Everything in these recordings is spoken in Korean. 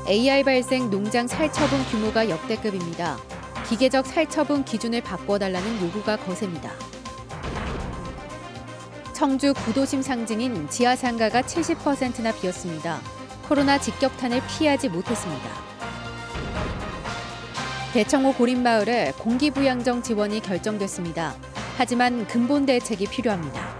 AI 발생 농장 살처분 규모가 역대급입니다. 기계적 살처분 기준을 바꿔달라는 요구가 거셉니다. 청주 구도심 상징인 지하상가가 70%나 비었습니다. 코로나 직격탄을 피하지 못했습니다. 대청호 고린마을에 공기부양정 지원이 결정됐습니다. 하지만 근본 대책이 필요합니다.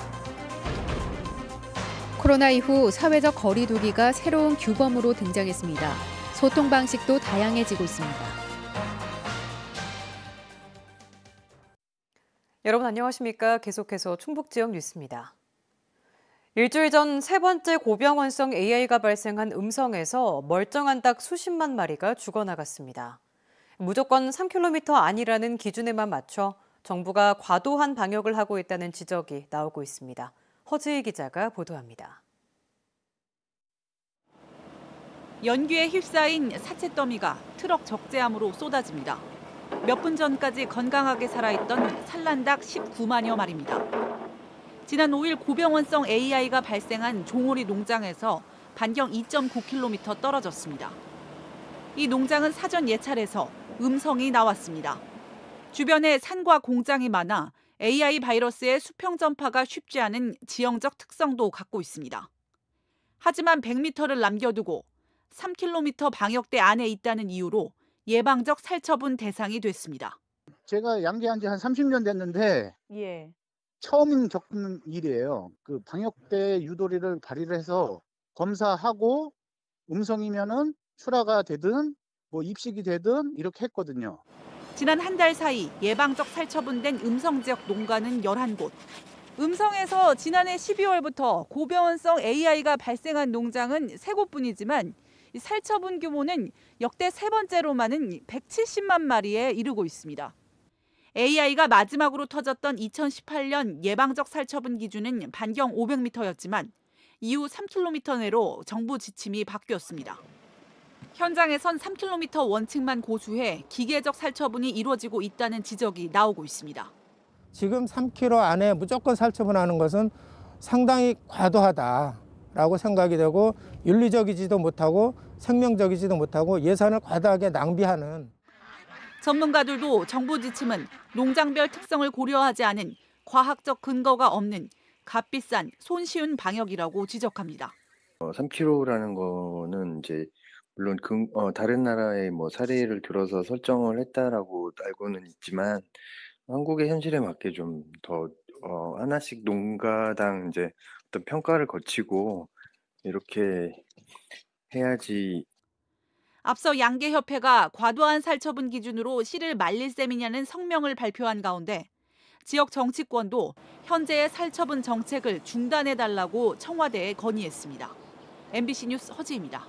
코로나 이후 사회적 거리 두기가 새로운 규범으로 등장했습니다. 소통 방식도 다양해지고 있습니다. 여러분 안녕하십니까? 계속해서 충북 지역 뉴스입니다. 일주일 전 세 번째 고병원성 AI가 발생한 음성에서 멀쩡한 닭 수십만 마리가 죽어나갔습니다. 무조건 3km 안이라는 기준에만 맞춰 정부가 과도한 방역을 하고 있다는 지적이 나오고 있습니다. 허지희 기자가 보도합니다. 연기에 휩싸인 사체 더미가 트럭 적재함으로 쏟아집니다. 몇 분 전까지 건강하게 살아있던 산란닭 19만여 마리입니다. 지난 5일 고병원성 AI가 발생한 종오리 농장에서 반경 2.9km 떨어졌습니다. 이 농장은 사전 예찰에서 음성이 나왔습니다. 주변에 산과 공장이 많아 AI 바이러스의 수평 전파가 쉽지 않은 지형적 특성도 갖고 있습니다. 하지만 100m를 남겨두고 3km 방역대 안에 있다는 이유로 예방적 살처분 대상이 됐습니다. 제가 양계한 지 한 30년 됐는데 처음 겪는 일이에요. 그 방역대 유도리를 발휘를 해서 검사하고 음성이면은 출하가 되든 뭐 입식이 되든 이렇게 했거든요. 지난 한 달 사이 예방적 살처분된 음성 지역 농가는 11곳. 음성에서 지난해 12월부터 고병원성 AI가 발생한 농장은 3곳뿐이지만 살처분 규모는 역대 세 번째로 많은 170만 마리에 이르고 있습니다. AI가 마지막으로 터졌던 2018년 예방적 살처분 기준은 반경 500m였지만 이후 3km 내로 정부 지침이 바뀌었습니다. 현장에선 3km 원칙만 고수해 기계적 살처분이 이루어지고 있다는 지적이 나오고 있습니다. 지금 3km 안에 무조건 살처분하는 것은 상당히 과도하다라고 생각이 되고 윤리적이지도 못하고 생명적이지도 못하고 예산을 과다하게 낭비하는. 전문가들도 정부 지침은 농장별 특성을 고려하지 않은 과학적 근거가 없는 값비싼 손쉬운 방역이라고 지적합니다. 3kg라는 거는 이제 물론 다른 나라의 뭐 사례를 들어서 설정을 했다라고 알고는 있지만 한국의 현실에 맞게 좀 더 하나씩 농가당 이제 어떤 평가를 거치고 이렇게 해야지. 앞서 양계협회가 과도한 살처분 기준으로 씨를 말릴 셈이냐는 성명을 발표한 가운데 지역 정치권도 현재의 살처분 정책을 중단해달라고 청와대에 건의했습니다. MBC 뉴스 허지입니다.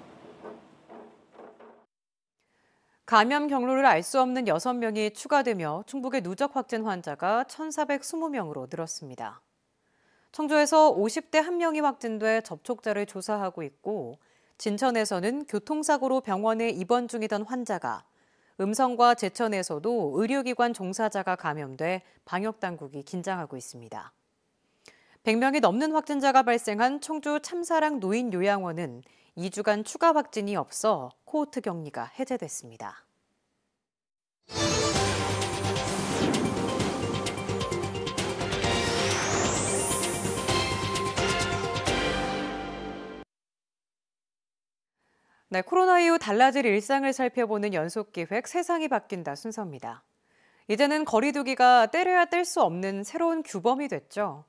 감염 경로를 알 수 없는 6명이 추가되며 충북의 누적 확진 환자가 1,420명으로 늘었습니다. 청주에서 50대 1명이 확진돼 접촉자를 조사하고 있고 진천에서는 교통사고로 병원에 입원 중이던 환자가, 음성과 제천에서도 의료기관 종사자가 감염돼 방역당국이 긴장하고 있습니다. 100명이 넘는 확진자가 발생한 청주 참사랑 노인요양원은 2주간 추가 확진이 없어 코호트 격리가 해제됐습니다. 네, 코로나 이후 달라질 일상을 살펴보는 연속기획 세상이 바뀐다 순서입니다. 이제는 거리 두기가 때려야 뗄 수 없는 새로운 규범이 됐죠.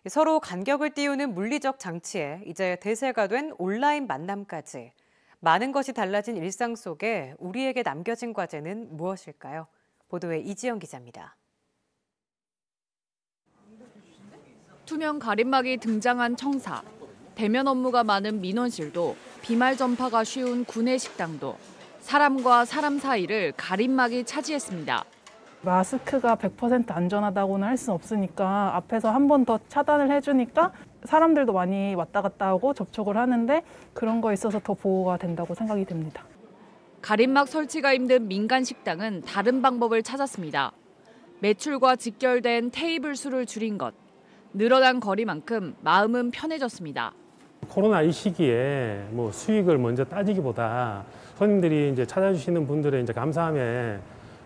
서로 간격을 띄우는 물리적 장치에 이제 대세가 된 온라인 만남까지 많은 것이 달라진 일상 속에 우리에게 남겨진 과제는 무엇일까요? 보도에 이지영 기자입니다. 투명 가림막이 등장한 청사, 대면 업무가 많은 민원실도 비말 전파가 쉬운 구내식당도 사람과 사람 사이를 가림막이 차지했습니다. 마스크가 100% 안전하다고는 할 수 없으니까 앞에서 한 번 더 차단을 해주니까 사람들도 많이 왔다 갔다 하고 접촉을 하는데 그런 거에 있어서 더 보호가 된다고 생각이 됩니다. 가림막 설치가 힘든 민간 식당은 다른 방법을 찾았습니다. 매출과 직결된 테이블 수를 줄인 것, 늘어난 거리만큼 마음은 편해졌습니다. 코로나 이 시기에 수익을 먼저 따지기보다 손님들이 이제 찾아주시는 분들의 이제 감사함에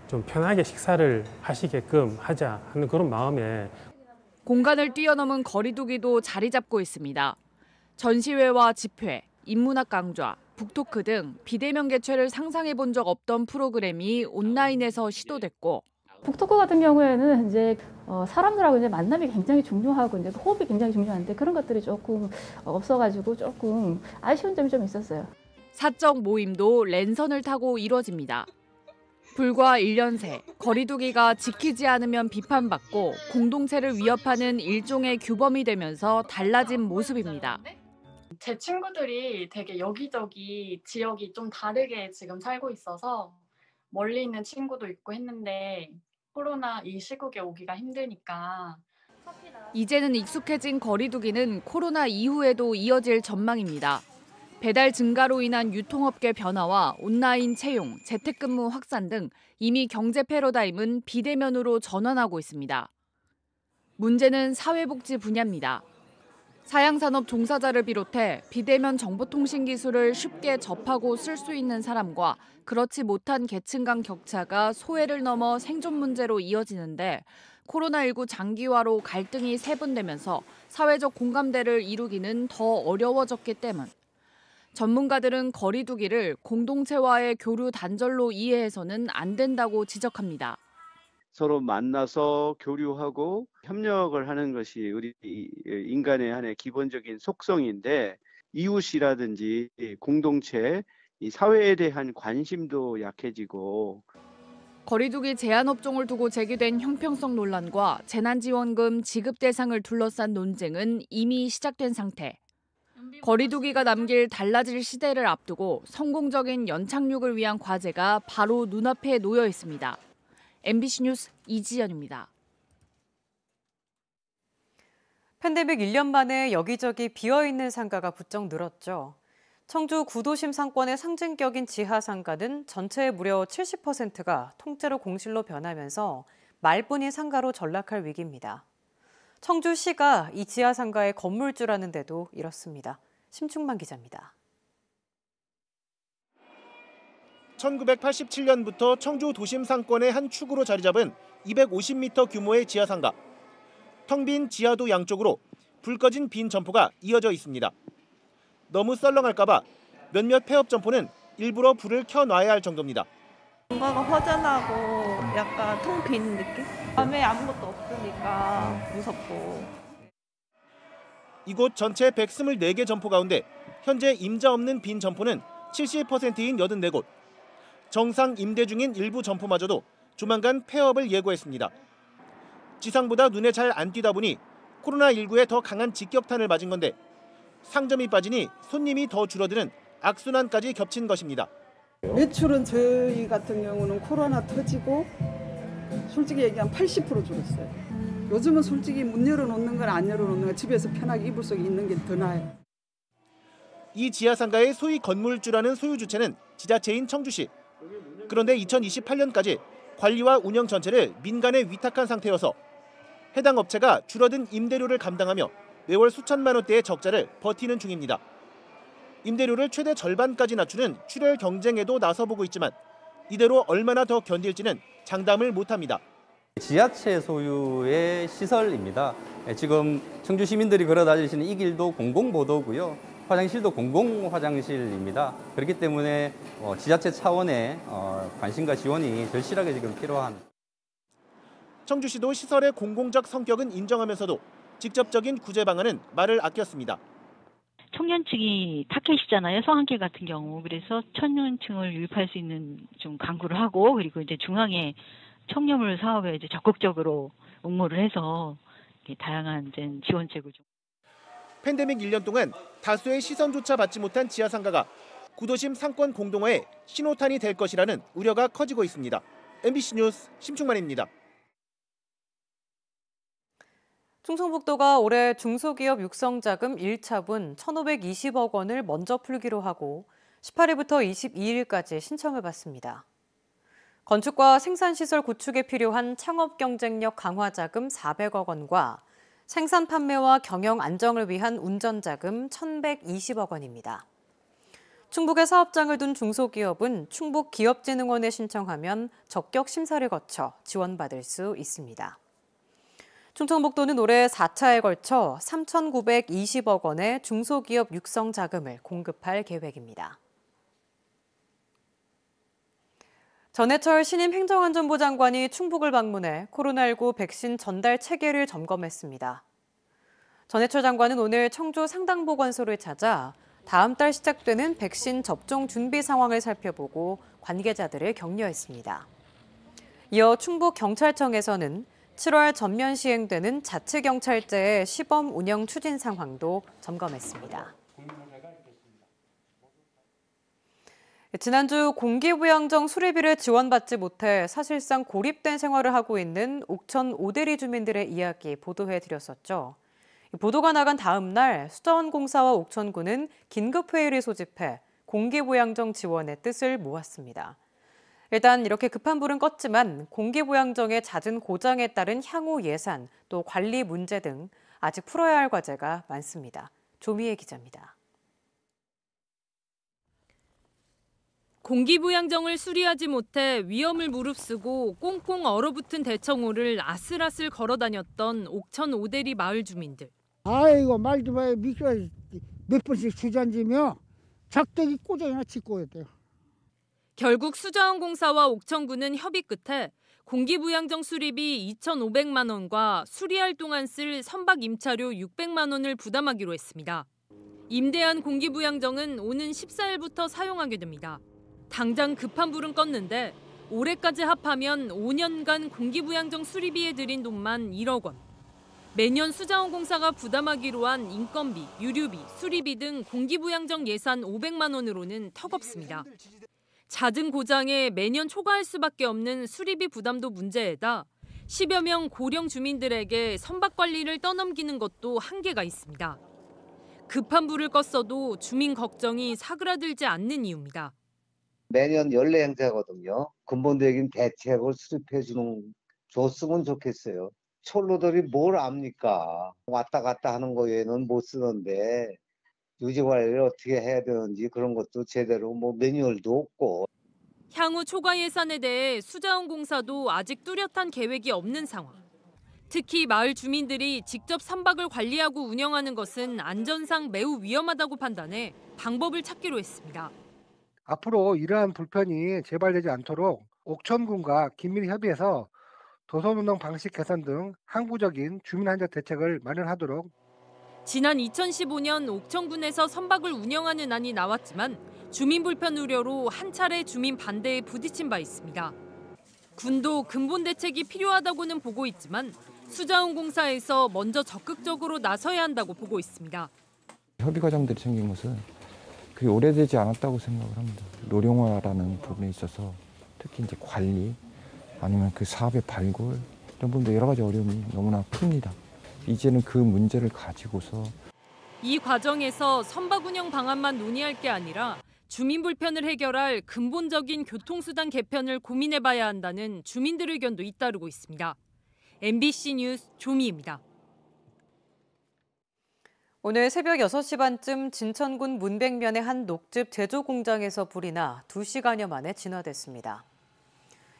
좀 편하게 식사를 하시게끔 하자 하는 그런 마음에 공간을 뛰어넘은 거리두기도 자리 잡고 있습니다. 전시회와 집회, 인문학 강좌, 북토크 등 비대면 개최를 상상해 본 적 없던 프로그램이 온라인에서 시도됐고 북토크 같은 경우에는 이제 사람들하고 이제 만남이 굉장히 중요하고 이제 호흡이 굉장히 중요한데 그런 것들이 조금 없어가지고 조금 아쉬운 점이 좀 있었어요. 사적 모임도 랜선을 타고 이뤄집니다. 불과 1년 새 거리두기가 지키지 않으면 비판받고 공동체를 위협하는 일종의 규범이 되면서 달라진 모습입니다. 제 친구들이 되게 여기저기 지역이 좀 다르게 지금 살고 있어서 멀리 있는 친구도 있고 했는데 코로나 이 시국에 오기가 힘드니까. 이제는 익숙해진 거리두기는 코로나 이후에도 이어질 전망입니다. 배달 증가로 인한 유통업계 변화와 온라인 채용, 재택근무 확산 등 이미 경제 패러다임은 비대면으로 전환하고 있습니다. 문제는 사회복지 분야입니다. 사양산업 종사자를 비롯해 비대면 정보통신 기술을 쉽게 접하고 쓸 수 있는 사람과 그렇지 못한 계층 간 격차가 소외를 넘어 생존 문제로 이어지는데 코로나19 장기화로 갈등이 세분되면서 사회적 공감대를 이루기는 더 어려워졌기 때문. 전문가들은 거리두기를 공동체와의 교류 단절로 이해해서는 안 된다고 지적합니다. 서로 만나서 교류하고 협력을 하는 것이 우리 인간의 하나의 기본적인 속성인데 이웃이라든지 공동체, 이 사회에 대한 관심도 약해지고 거리두기 제한 업종을 두고 제기된 형평성 논란과 재난지원금 지급 대상을 둘러싼 논쟁은 이미 시작된 상태. 거리두기가 남길 달라질 시대를 앞두고 성공적인 연착륙을 위한 과제가 바로 눈앞에 놓여 있습니다. MBC 뉴스 이지연입니다. 팬데믹 1년 만에 여기저기 비어있는 상가가 부쩍 늘었죠. 청주 구도심 상권의 상징격인 지하상가는 전체의 무려 70%가 통째로 공실로 변하면서 말뿐인 상가로 전락할 위기입니다. 청주시가 이 지하상가의 건물주라는데도 이렇습니다. 심충만 기자입니다. 1987년부터 청주 도심 상권의 한 축으로 자리 잡은 250m 규모의 지하상가. 텅 빈 지하도 양쪽으로 불 꺼진 빈 점포가 이어져 있습니다. 너무 썰렁할까 봐 몇몇 폐업 점포는 일부러 불을 켜놔야 할 정도입니다. 뭔가가 허전하고 약간 텅 빈 느낌? 밤에 아무것도 없으니까 무섭고. 이곳 전체 124개 점포 가운데 현재 임자 없는 빈 점포는 70%인 84곳. 정상 임대 중인 일부 점포마저도 조만간 폐업을 예고했습니다. 지상보다 눈에 잘 안 띄다 보니 코로나19에 더 강한 직격탄을 맞은 건데 상점이 빠지니 손님이 더 줄어드는 악순환까지 겹친 것입니다. 매출은 저희 같은 경우는 코로나 터지고 솔직히 얘기하면 80% 줄었어요. 요즘은 솔직히 문 열어놓는 건 안 열어놓는 건 집에서 편하게 이불 속에 있는 게 더 나아요. 이 지하상가의 소위 건물주라는 소유 주체는 지자체인 청주시. 그런데 2028년까지 관리와 운영 전체를 민간에 위탁한 상태여서 해당 업체가 줄어든 임대료를 감당하며 매월 수천만 원대의 적자를 버티는 중입니다. 임대료를 최대 절반까지 낮추는 출혈 경쟁에도 나서보고 있지만 이대로 얼마나 더 견딜지는 장담을 못합니다. 지자체 소유의 시설입니다. 지금 청주 시민들이 걸어 다니시는 이 길도 공공보도고요. 화장실도 공공화장실입니다. 그렇기 때문에 지자체 차원의 관심과 지원이 절실하게 지금 필요한. 청주시도 시설의 공공적 성격은 인정하면서도 직접적인 구제 방안은 말을 아꼈습니다. 청년층이 타켓이잖아요. 성안길 같은 경우. 그래서 청년층을 유입할 수 있는 좀 강구를 하고 그리고 이제 중앙에 청년물 사업에 이제 적극적으로 응모를 해서 다양한 지원책을 좀. 팬데믹 1년 동안 다수의 시선조차 받지 못한 지하상가가 구도심 상권 공동화의 신호탄이 될 것이라는 우려가 커지고 있습니다. MBC 뉴스 심충만입니다. 충청북도가 올해 중소기업 육성자금 1차분 1,520억 원을 먼저 풀기로 하고 18일부터 22일까지 신청을 받습니다. 건축과 생산시설 구축에 필요한 창업 경쟁력 강화 자금 400억 원과 생산 판매와 경영 안정을 위한 운전자금 1,120억 원입니다. 충북에 사업장을 둔 중소기업은 충북기업진흥원에 신청하면 적격 심사를 거쳐 지원받을 수 있습니다. 충청북도는 올해 4차에 걸쳐 3,920억 원의 중소기업 육성 자금을 공급할 계획입니다. 전해철 신임 행정안전부 장관이 충북을 방문해 코로나19 백신 전달 체계를 점검했습니다. 전해철 장관은 오늘 청주 상당보건소를 찾아 다음 달 시작되는 백신 접종 준비 상황을 살펴보고 관계자들을 격려했습니다. 이어 충북경찰청에서는 7월 전면 시행되는 자치경찰제의 시범 운영 추진 상황도 점검했습니다. 지난주 공기부양정 수리비를 지원받지 못해 사실상 고립된 생활을 하고 있는 옥천 오대리 주민들의 이야기 보도해드렸었죠. 보도가 나간 다음 날 수자원공사와 옥천군은 긴급회의를 소집해 공기부양정 지원의 뜻을 모았습니다. 일단 이렇게 급한 불은 껐지만 공기부양정의 잦은 고장에 따른 향후 예산, 또 관리 문제 등 아직 풀어야 할 과제가 많습니다. 조미애 기자입니다. 공기부양정을 수리하지 못해 위험을 무릅쓰고 꽁꽁 얼어붙은 대청호를 아슬아슬 걸어다녔던 옥천 오대리 마을 주민들. 아이고 말도 마요. 미끄러 몇 번씩 주저앉으며 작대기 꼬장이나 짚고 있대요. 결국 수자원공사와 옥천군은 협의 끝에 공기부양정 수리비 2,500만 원과 수리할 동안 쓸 선박 임차료 600만 원을 부담하기로 했습니다. 임대한 공기부양정은 오는 14일부터 사용하게 됩니다. 당장 급한 불은 껐는데 올해까지 합하면 5년간 공기부양정 수리비에 들인 돈만 1억 원. 매년 수자원공사가 부담하기로 한 인건비, 유류비, 수리비 등 공기부양정 예산 500만 원으로는 턱없습니다. 잦은 고장에 매년 초과할 수밖에 없는 수리비 부담도 문제에다 10여 명 고령 주민들에게 선박 관리를 떠넘기는 것도 한계가 있습니다. 급한 불을 껐어도 주민 걱정이 사그라들지 않는 이유입니다. 매년 연례 행사거든요. 근본적인 대책을 줬으면 좋겠어요. 철로들이 뭘 압니까? 왔다 갔다 하는 거 외에는 못 쓰는데 유지 관리를 어떻게 해야 되는지 그런 것도 제대로 매뉴얼도 없고. 향후 초과 예산에 대해 수자원공사도 아직 뚜렷한 계획이 없는 상황. 특히 마을 주민들이 직접 선박을 관리하고 운영하는 것은 안전상 매우 위험하다고 판단해 방법을 찾기로 했습니다. 앞으로 이러한 불편이 재발되지 않도록 옥천군과 긴밀히 협의해서 도선운영 방식 개선 등 항구적인 주민 안전 대책을 마련하도록. 지난 2015년 옥천군에서 선박을 운영하는 안이 나왔지만 주민 불편 우려로 한 차례 주민 반대에 부딪힌 바 있습니다. 군도 근본 대책이 필요하다고는 보고 있지만 수자원공사에서 먼저 적극적으로 나서야 한다고 보고 있습니다. 협의 과정들이 생긴 것은 그게 오래되지 않았다고 생각을 합니다. 노령화라는 부분에 있어서 특히 이제 관리 아니면 그 사업의 발굴 이런 부분도 여러 가지 어려움이 너무나 큽니다. 이제는 그 문제를 가지고서 이 과정에서 선박 운영 방안만 논의할 게 아니라 주민 불편을 해결할 근본적인 교통수단 개편을 고민해봐야 한다는 주민들 의견도 잇따르고 있습니다. MBC 뉴스 조미입니다. 오늘 새벽 6시 반쯤 진천군 문백면의 한 녹즙 제조 공장에서 불이 나 2시간여 만에 진화됐습니다.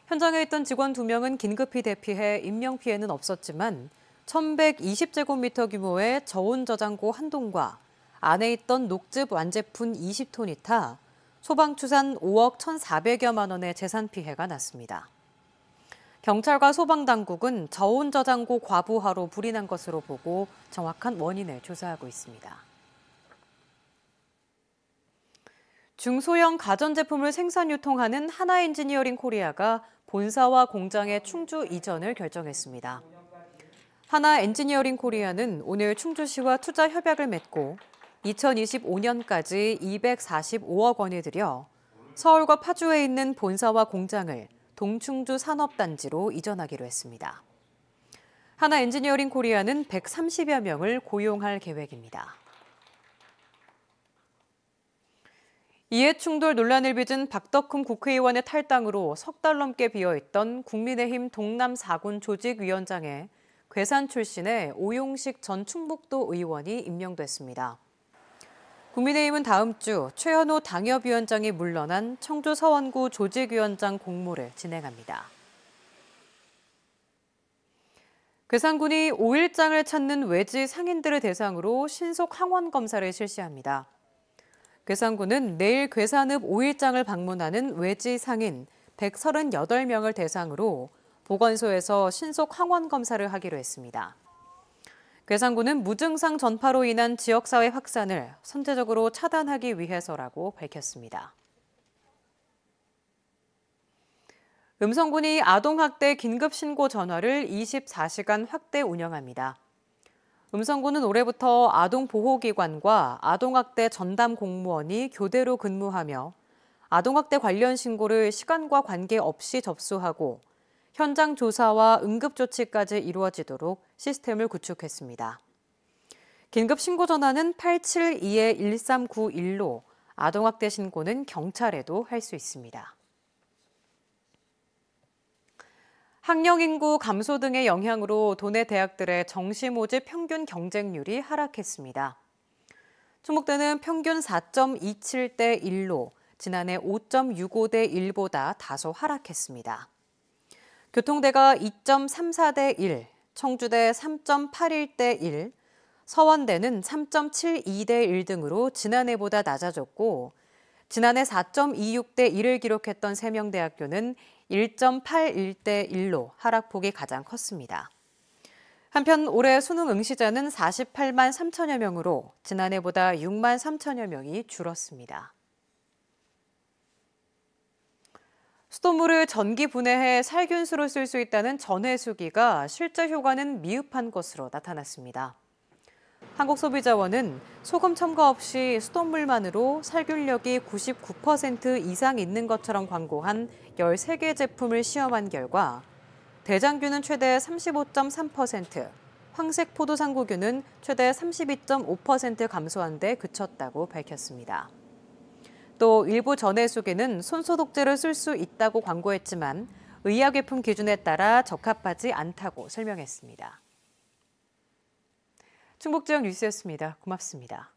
현장에 있던 직원 2명은 긴급히 대피해 인명피해는 없었지만 1,120제곱미터 규모의 저온 저장고 한 동과 안에 있던 녹즙 완제품 20톤이 타 소방추산 5억 1,400여만 원의 재산 피해가 났습니다. 경찰과 소방당국은 저온 저장고 과부하로 불이 난 것으로 보고 정확한 원인을 조사하고 있습니다. 중소형 가전제품을 생산 유통하는 하나엔지니어링 코리아가 본사와 공장의 충주 이전을 결정했습니다. 하나엔지니어링 코리아는 오늘 충주시와 투자 협약을 맺고 2025년까지 245억 원을 들여 서울과 파주에 있는 본사와 공장을 동충주 산업단지로 이전하기로 했습니다. 하나엔지니어링 코리아는 130여 명을 고용할 계획입니다. 이해충돌 논란을 빚은 박덕흠 국회의원의 탈당으로 석 달 넘게 비어있던 국민의힘 동남 4군 조직위원장에 괴산 출신의 오용식 전 충북도 의원이 임명됐습니다. 국민의힘은 다음 주 최현호 당협위원장이 물러난 청주 서원구 조직위원장 공모를 진행합니다. 괴산군이 5일장을 찾는 외지 상인들을 대상으로 신속 항원 검사를 실시합니다. 괴산군은 내일 괴산읍 5일장을 방문하는 외지 상인 138명을 대상으로 보건소에서 신속 항원 검사를 하기로 했습니다. 괴산군은 무증상 전파로 인한 지역사회 확산을 선제적으로 차단하기 위해서라고 밝혔습니다. 음성군이 아동학대 긴급신고 전화를 24시간 확대 운영합니다. 음성군은 올해부터 아동보호기관과 아동학대 전담 공무원이 교대로 근무하며 아동학대 관련 신고를 시간과 관계없이 접수하고 현장 조사와 응급조치까지 이루어지도록 시스템을 구축했습니다. 긴급신고 전화는 872-1391로 아동학대 신고는 경찰에도 할 수 있습니다. 학령 인구 감소 등의 영향으로 도내 대학들의 정시 모집 평균 경쟁률이 하락했습니다. 충북대는 평균 4.27대 1로 지난해 5.65대 1보다 다소 하락했습니다. 교통대가 2.34대 1, 청주대 3.81대 1, 서원대는 3.72대 1 등으로 지난해보다 낮아졌고 지난해 4.26대 1을 기록했던 세명대학교는 1.81대 1로 하락폭이 가장 컸습니다. 한편 올해 수능 응시자는 48만 3천여 명으로 지난해보다 6만 3천여 명이 줄었습니다. 수돗물을 전기 분해해 살균수로 쓸 수 있다는 전해수기가 실제 효과는 미흡한 것으로 나타났습니다. 한국소비자원은 소금 첨가 없이 수돗물만으로 살균력이 99% 이상 있는 것처럼 광고한 13개 제품을 시험한 결과 대장균은 최대 35.3%, 황색 포도상구균은 최대 32.5% 감소한 데 그쳤다고 밝혔습니다. 또 일부 전해수기는 손소독제를 쓸 수 있다고 광고했지만 의약외품 기준에 따라 적합하지 않다고 설명했습니다. 충북지역 뉴스였습니다. 고맙습니다.